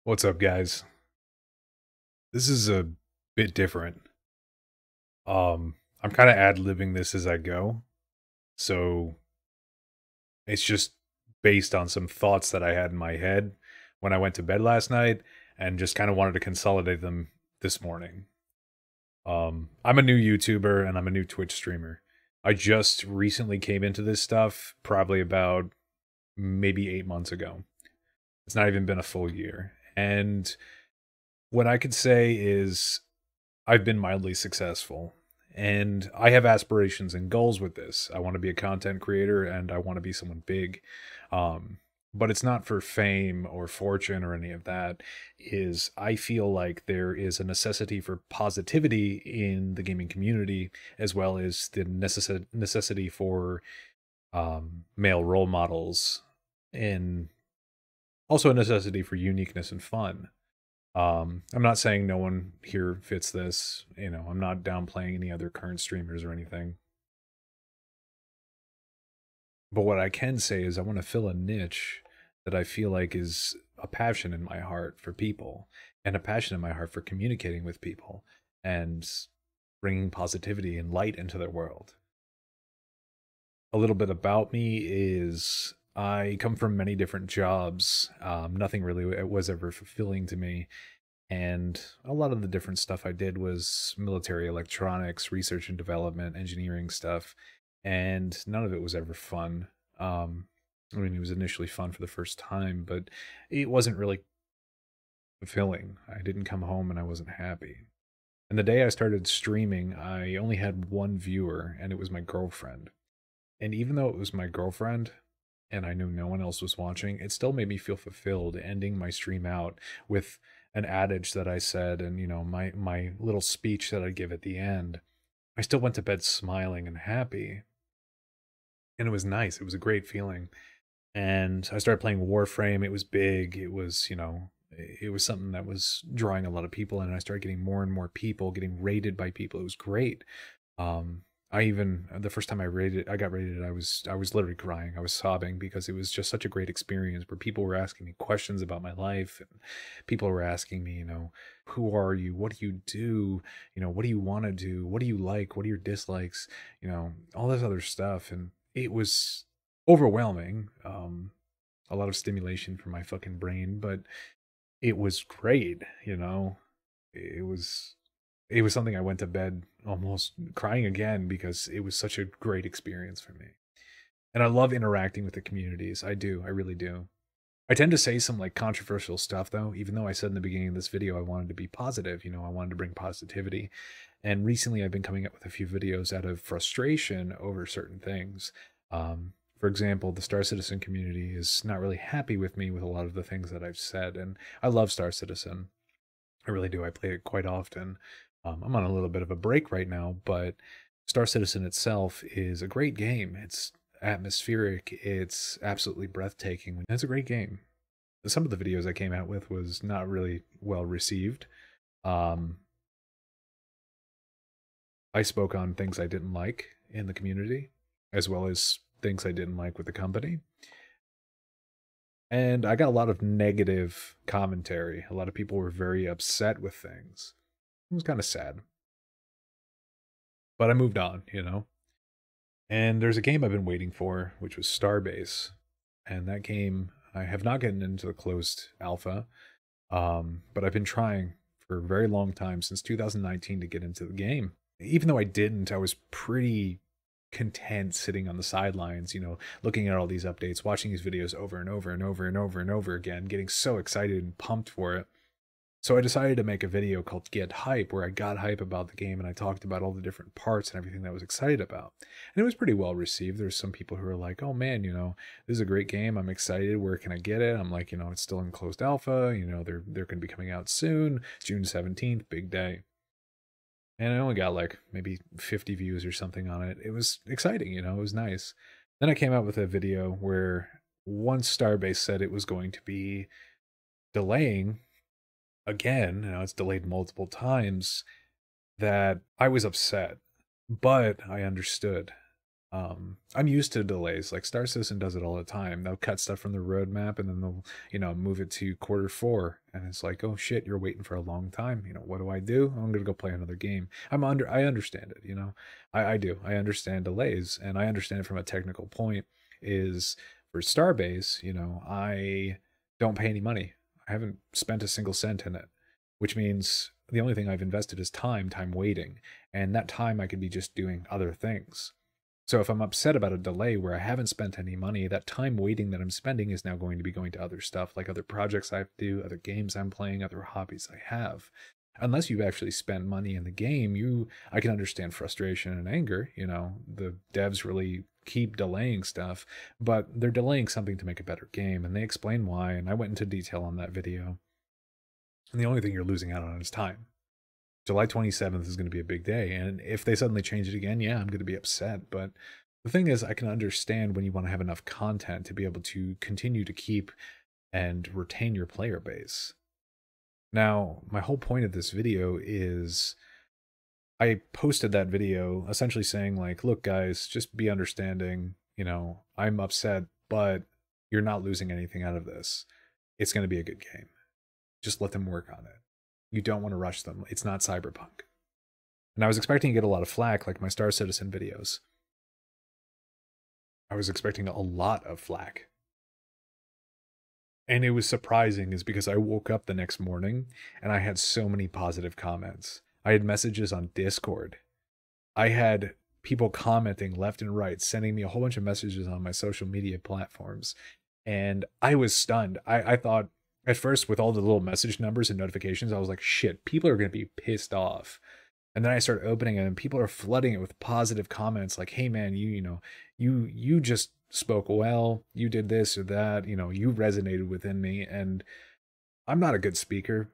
What's up, guys? This is a bit different. I'm kind of ad-libbing this as I go, so it's just based on some thoughts that I had in my head when I went to bed last night, and just kind of wanted to consolidate them this morning. I'm a new YouTuber and I'm a new Twitch streamer. I just recently came into this stuff, probably about maybe 8 months ago. It's not even been a full year, and what I could say is I've been mildly successful. And I have aspirations and goals with this. I want to be a content creator and I want to be someone big. But it's not for fame or fortune or any of that. Is I feel like there is a necessity for positivity in the gaming community, as well as the necessity for male role models, and also a necessity for uniqueness and fun. I'm not saying no one here fits this. I'm not downplaying any other current streamers or anything. But what I can say is I want to fill a niche that I feel like is a passion in my heart for people, and a passion in my heart for communicating with people and bringing positivity and light into their world. A little bit about me is I come from many different jobs. Nothing really was ever fulfilling to me. And a lot of the different stuff I did was military electronics, research and development, engineering stuff, and none of it was ever fun. I mean, it was initially fun for the first time, but it wasn't really fulfilling. I didn't come home and I wasn't happy. And the day I started streaming, I only had one viewer, and it was my girlfriend. And even though it was my girlfriend, and I knew no one else was watching, it still made me feel fulfilled ending my stream out with an adage that I said, and my little speech that I give at the end. I still went to bed smiling and happy, and it was nice. It was a great feeling. And I started playing Warframe. It was big. It was something that was drawing a lot of people, and I started getting more and more people, getting rated by people. It was great. I even the first time I got rated, I was literally crying. I was sobbing because it was just such a great experience where people were asking me questions about my life, and people were asking me, who are you? What do you do? What do you want to do? What do you like? What are your dislikes? All this other stuff, and it was overwhelming. A lot of stimulation for my fucking brain, but it was great. It was it was something I went to bed almost crying again because it was such a great experience for me. And I love interacting with the communities. I do. I really do. I tend to say some like controversial stuff though, even though I said in the beginning of this video I wanted to be positive, I wanted to bring positivity. And recently I've been coming up with a few videos out of frustration over certain things. For example, the Star Citizen community is not really happy with me with a lot of the things that I've said, and I love Star Citizen. I really do. I play it quite often. I'm on a little bit of a break right now, but Star Citizen itself is a great game. It's atmospheric. It's absolutely breathtaking. It's a great game. Some of the videos I came out with was not really well received. Um, I spoke on things I didn't like in the community, as well as things I didn't like with the company. And I got a lot of negative commentary. A lot of people were very upset with things. It was kind of sad. But I moved on. And there's a game I've been waiting for, which was Starbase. And that game, I have not gotten into the closed alpha, but I've been trying for a very long time, since 2019, to get into the game. Even though I didn't, I was pretty content sitting on the sidelines, looking at all these updates, watching these videos over and over and over and over and over again, getting so excited and pumped for it. So I decided to make a video called Get Hype, where I got hype about the game and I talked about all the different parts and everything that I was excited about. And it was pretty well received. There's some people who are like, oh man, this is a great game. I'm excited. Where can I get it? I'm like, it's still in closed alpha. They're going to be coming out soon. It's June 17th, big day. And I only got like maybe 50 views or something on it. It was exciting, it was nice. Then I came out with a video where once Starbase said it was going to be delaying again, it's delayed multiple times, that I was upset, but I understood. I'm used to delays. Like Star Citizen does it all the time. They'll cut stuff from the roadmap and then they'll, move it to quarter 4. And it's like, oh shit, you're waiting for a long time. What do I do? I'm gonna go play another game. I understand it. I do. I understand delays, and I understand it from a technical point. Is for Starbase, I don't pay any money. I haven't spent a single cent in it, which means the only thing I've invested is time waiting. And that time I could be just doing other things. So if I'm upset about a delay where I haven't spent any money, that time waiting that I'm spending is now going to be going to other stuff, like other projects I have to do, other games I'm playing, other hobbies I have. Unless you've actually spent money in the game, I can understand frustration and anger. The devs really keep delaying stuff, but they're delaying something to make a better game, and they explain why, and I went into detail on that video. And the only thing you're losing out on is time. July 27th is going to be a big day. And if they suddenly change it again, yeah, I'm going to be upset. But the thing is, I can understand when you want to have enough content to be able to continue to keep and retain your player base. Now, my whole point of this video is I posted that video essentially saying, like, look, guys, just be understanding. I'm upset, but you're not losing anything out of this. It's going to be a good game. Just let them work on it. You don't want to rush them. It's not Cyberpunk. And I was expecting to get a lot of flack like my Star Citizen videos. I was expecting a lot of flack. And it was surprising is because I woke up the next morning and I had so many positive comments. I had messages on Discord. I had people commenting left and right, sending me a whole bunch of messages on my social media platforms. And I was stunned. I thought, at first, with all the little message numbers and notifications, I was like, shit, people are going to be pissed off. And then I started opening it and people are flooding it with positive comments like, hey man, you just spoke well, you did this or that, you resonated within me. And I'm not a good speaker.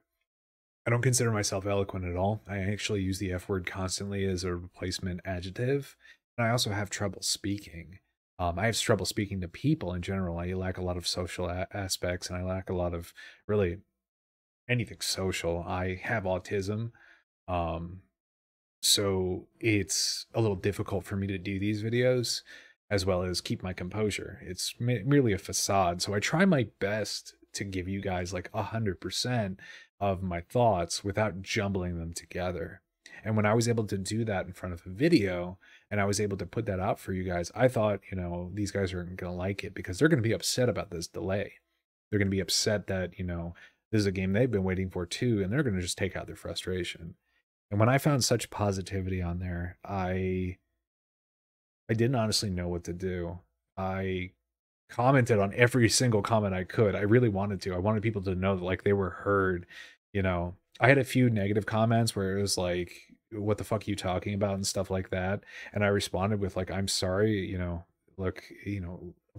I don't consider myself eloquent at all. I actually use the F word constantly as a replacement adjective. And I also have trouble speaking. I have trouble speaking to people in general. I lack a lot of social aspects, and I lack a lot of really anything social. I have autism, so it's a little difficult for me to do these videos as well as keep my composure. It's merely a facade. So I try my best to give you guys like 100% of my thoughts without jumbling them together. And when I was able to do that in front of a video, and I was able to put that out for you guys, I thought, these guys aren't going to like it because they're going to be upset about this delay. They're going to be upset that, this is a game they've been waiting for too, and they're going to just take out their frustration. And when I found such positivity on there, I didn't honestly know what to do. I commented on every single comment I could. I really wanted to. I wanted people to know that like they were heard. I had a few negative comments where it was like, what the fuck are you talking about and stuff like that. And I responded with like, I'm sorry, look,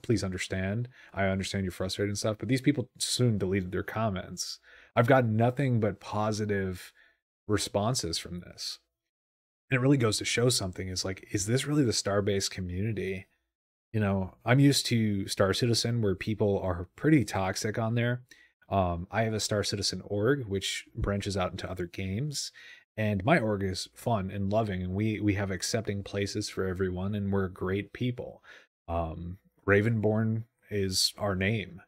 please understand. I understand you're frustrated and stuff. But these people soon deleted their comments. I've got nothing but positive responses from this. And it really goes to show something is like, is this really the Starbase community? I'm used to Star Citizen where people are pretty toxic on there. I have a Star Citizen org, which branches out into other games. And my org is fun and loving, and we have accepting places for everyone, and we're great people. Ravenborn is our name,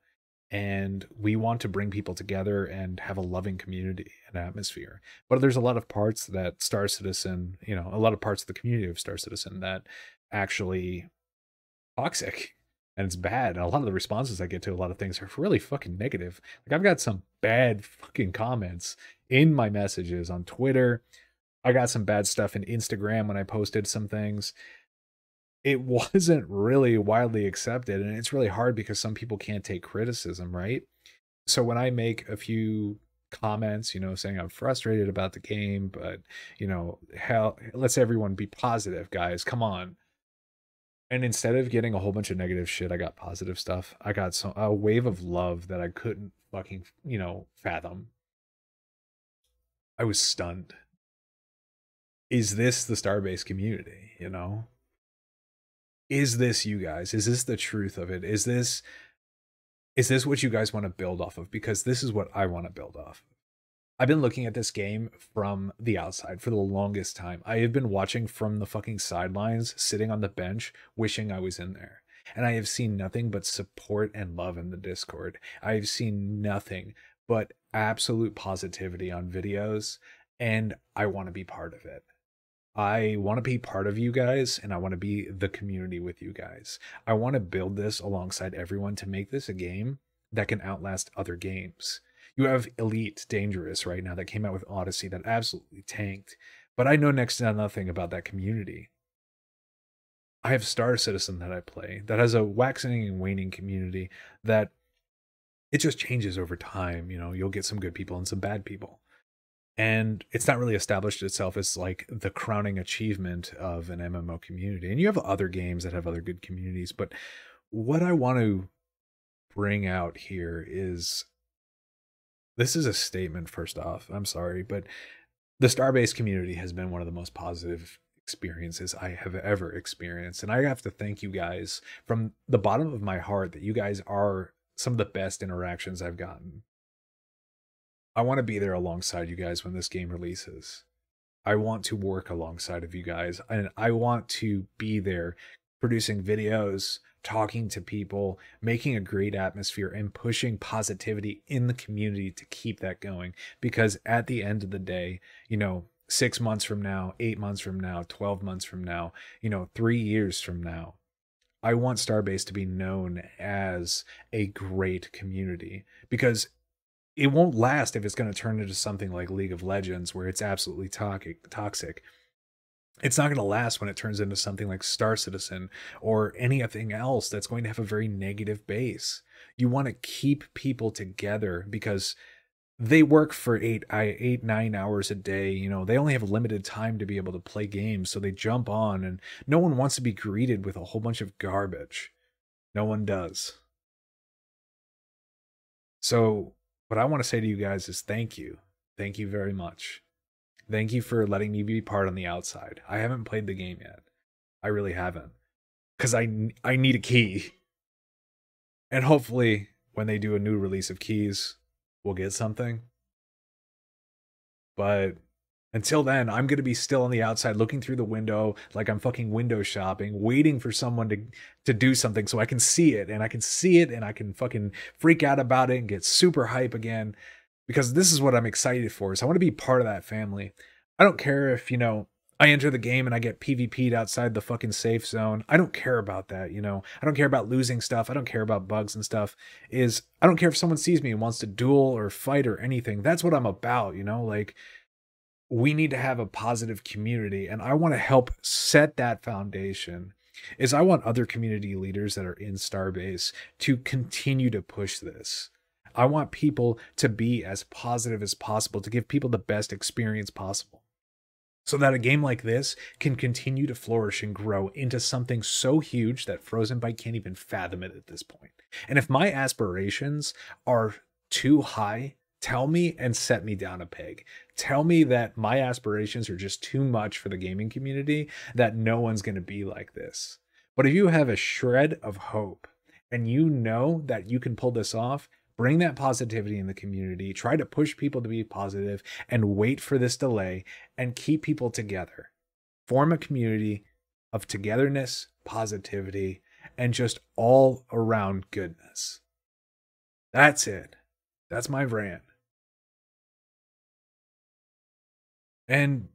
and we want to bring people together and have a loving community and atmosphere. But there's a lot of parts that Star Citizen, a lot of parts of the community of Star Citizen that actually toxic. And it's bad. And a lot of the responses I get to a lot of things are really fucking negative. Like I've got some bad fucking comments in my messages on Twitter. I got some bad stuff in Instagram when I posted some things. It wasn't really widely accepted. And it's really hard because some people can't take criticism, right? So when I make a few comments, saying I'm frustrated about the game, but, hell, let's everyone be positive, guys. Come on. And instead of getting a whole bunch of negative shit, I got positive stuff. I got a wave of love that I couldn't fucking, fathom. I was stunned. Is this the Starbase community, Is this you guys? Is this the truth of it? Is this what you guys want to build off of? Because this is what I want to build off of. I've been looking at this game from the outside for the longest time. I have been watching from the fucking sidelines, sitting on the bench, wishing I was in there. And I have seen nothing but support and love in the Discord. I have seen nothing but absolute positivity on videos, and I want to be part of it. I want to be part of you guys, and I want to be the community with you guys. I want to build this alongside everyone to make this a game that can outlast other games. You have Elite Dangerous right now that came out with Odyssey that absolutely tanked, but I know next to nothing about that community. I have Star Citizen that I play that has a waxing and waning community that it just changes over time. You know, you'll get some good people and some bad people. And it's not really established itself as like the crowning achievement of an MMO community. And you have other games that have other good communities, but what I want to bring out here is, this is a statement first off. I'm sorry, but the Starbase community has been one of the most positive experiences I have ever experienced. And I have to thank you guys from the bottom of my heart that you guys are some of the best interactions I've gotten. I want to be there alongside you guys when this game releases. I want to work alongside of you guys, and I want to be there producing videos, talking to people, making a great atmosphere, and pushing positivity in the community to keep that going. Because at the end of the day, you know, 6 months from now, 8 months from now, 12 months from now, you know, 3 years from now, I want Starbase to be known as a great community, because it won't last if it's going to turn into something like League of Legends where it's absolutely toxic. It's not going to last when it turns into something like Star Citizen or anything else that's going to have a very negative base. You want to keep people together because they work for 9 hours a day. You know, they only have limited time to be able to play games, so they jump on, and no one wants to be greeted with a whole bunch of garbage. No one does. So what I want to say to you guys is thank you. Thank you very much. Thank you for letting me be part on the outside. I haven't played the game yet. I really haven't. Because I need a key. And hopefully, when they do a new release of keys, we'll get something. But until then, I'm going to be still on the outside looking through the window like I'm fucking window shopping, waiting for someone to do something so I can see it. And I can see it and I can fucking freak out about it and get super hype again. Because this is what I'm excited for. So I want to be part of that family. I don't care if, you know, I enter the game and I get PvP'd outside the fucking safe zone. I don't care about that, you know. I don't care about losing stuff. I don't care about bugs and stuff. I don't care if someone sees me and wants to duel or fight or anything. That's what I'm about, you know. Like, we need to have a positive community, and I want to help set that foundation. I want other community leaders that are in Starbase to continue to push this. I want people to be as positive as possible, to give people the best experience possible, so that a game like this can continue to flourish and grow into something so huge that Frozen Byte can't even fathom it at this point. And if my aspirations are too high, tell me and set me down a peg. Tell me that my aspirations are just too much for the gaming community, that no one's going to be like this. But if you have a shred of hope and you know that you can pull this off, bring that positivity in the community, try to push people to be positive, and wait for this delay and keep people together. Form a community of togetherness, positivity, and just all around goodness. That's it. That's my rant. And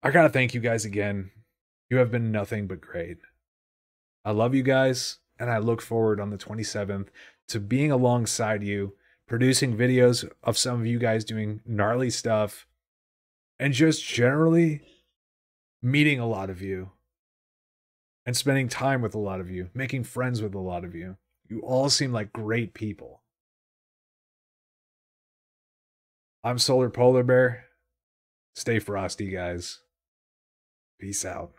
I gotta thank you guys again. You have been nothing but great. I love you guys, and I look forward on the 27th to being alongside you, producing videos of some of you guys doing gnarly stuff, and just generally meeting a lot of you and spending time with a lot of you, making friends with a lot of you. You all seem like great people. I'm Solar Polar Bear. Stay frosty, guys. Peace out.